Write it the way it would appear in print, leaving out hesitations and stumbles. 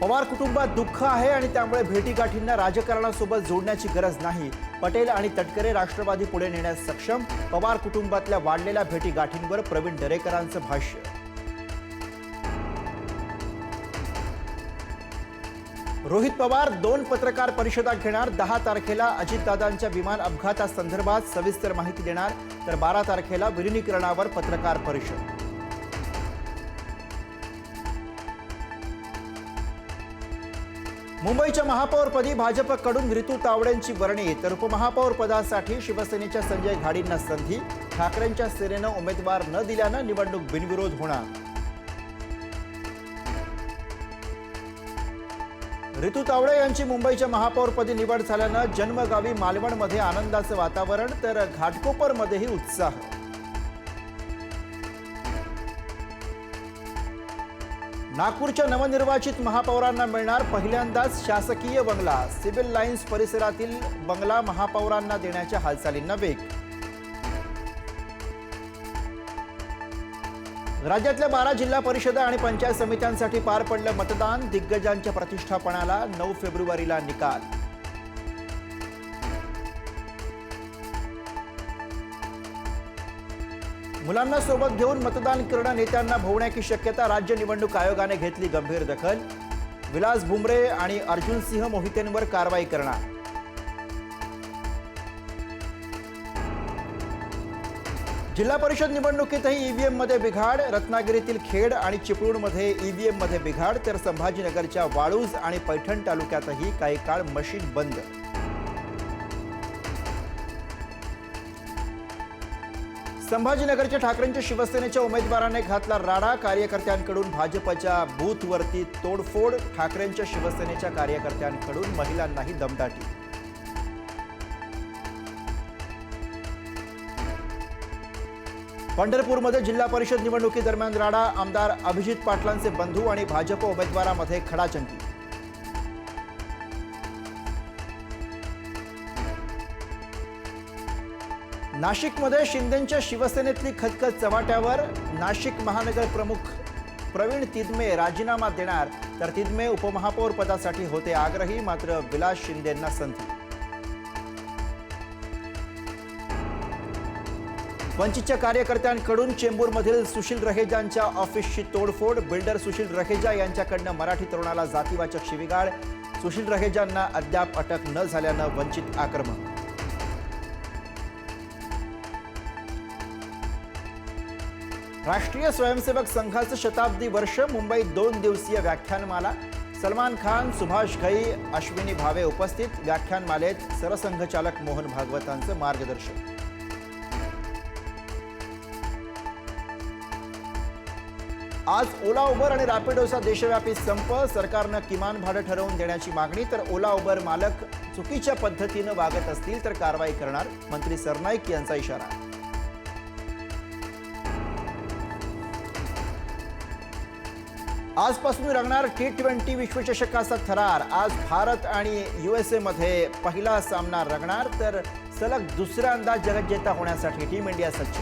पवार कुटुंबात दुःख आहे आणि त्यामुळे भेटीगाठींना राजकारणासोबत जोडण्याची गरज नाही. पटेल आणि तटकरे राष्ट्रवादी पुढे नेण्यास सक्षम. पवार कुटुंबातल्या वाढलेल्या भेटीगाठींवर प्रवीण दरेकरांचं भाष्य. रोहित पवार 2 पत्रकार परिषदा घेणार. 10 तारखेला अजितदादांच्या विमान अपघातासंदर्भात सविस्तर माहिती देणार, तर 12 तारखेला विलिनीकरणावर पत्रकार परिषद. मुंबईच्या महापौरपदी भाजपकडून रितू तावडेंची वर्णी, तर उपमहापौर पदासाठी शिवसेनेच्या संजय घाडींना संधी. ठाकरेंच्या सेनेनं उमेदवार न दिल्यानं निवडणूक बिनविरोध होणार. रितू तावडे यांची मुंबईच्या महापौरपदी निवड झाल्यानं जन्मगावी मालवणमध्ये आनंदाचं वातावरण, तर घाटकोपरमध्येही उत्साह. नागपूरच्या नवनिर्वाचित महापौरांना मिळणार पहिल्यांदाच शासकीय बंगला. सिव्हिल लाईन्स परिसरातील बंगला महापौरांना देण्याच्या हालचालींना वेग. राज्यातल्या 12 जिल्हा परिषदा आणि पंचायत समित्यांसाठी पार पडलं मतदान. दिग्गजांच्या प्रतिष्ठापनाला 9 फेब्रुवारीला निकाल. मुलांना सोबत घेऊन मतदान करणं नेत्यांना भोवण्याची शक्यता. राज्य निवडणूक आयोगाने घेतली गंभीर दखल. विलास बुमरे आणि अर्जुनसिंह मोहितेंवर कारवाई करणार. जिल्हा परिषद निवडणुकीतही ईव्हीएममध्ये बिघाड. रत्नागिरीतील खेड आणि चिपळूणमध्ये ईव्हीएममध्ये बिघाड, तर संभाजीनगरच्या वाळूज आणि पैठण तालुक्यातही काही काळ मशीन बंद. संभाजीनगरच्या ठाकरेंच्या शिवसेनेच्या उमेदवाराने घातला राडा. कार्यकर्त्यांकडून भाजपच्या बूथवरती तोडफोड. ठाकरेंच्या शिवसेनेच्या कार्यकर्त्यांकडून महिलांनाही दमदाटी. पंढरपूरमध्ये जिल्हा परिषद निवडणुकीदरम्यान राडा. आमदार अभिजित पाटलांचे बंधू आणि भाजप उमेदवारामध्ये खडाजंगी. नाशिकमध्ये शिंदेंच्या शिवसेनेतली खतखत चव्हाट्यावर. नाशिक महानगर प्रमुख प्रवीण तिदमे राजीनामा देणार, तर तिदमे उपमहापौर पदासाठी होते आग्रही, मात्र विलास शिंदेंना संधी. वंचितच्या कार्यकर्त्यांकडून चेंबूरमधील सुशील रहेजांच्या ऑफिसची तोडफोड. बिल्डर सुशील रहेजा यांच्याकडनं मराठी तरुणाला जातीवाचक शिवीगाळ. सुशील रहेजांना अद्याप अटक न झाल्यानं वंचित आक्रमक. राष्ट्रीय स्वयंसेवक संघाचं शताब्दी वर्ष. मुंबईत 2 दिवसीय व्याख्यानमाला. सलमान खान, सुभाष घई, अश्विनी भावे उपस्थित. व्याख्यानमालेत सरसंघचालक मोहन भागवतांचं मार्गदर्शन. आज ओला उबर आणि रॅपिडोचा देशव्यापी संप. सरकारनं किमान भाडं ठरवून देण्याची मागणी, तर ओला उबर मालक चुकीच्या पद्धतीनं वागत असतील तर कारवाई करणार. मंत्री सरनाईक यांचा इशारा. आजपासून रंगणार T20 विश्वचषकाचा थरार. आज भारत आणि USA मध्ये पहिला सामना रंगणार, तर सलग दुसऱ्यांदा जगज्जेता होण्यासाठी टीम इंडिया सज्ज.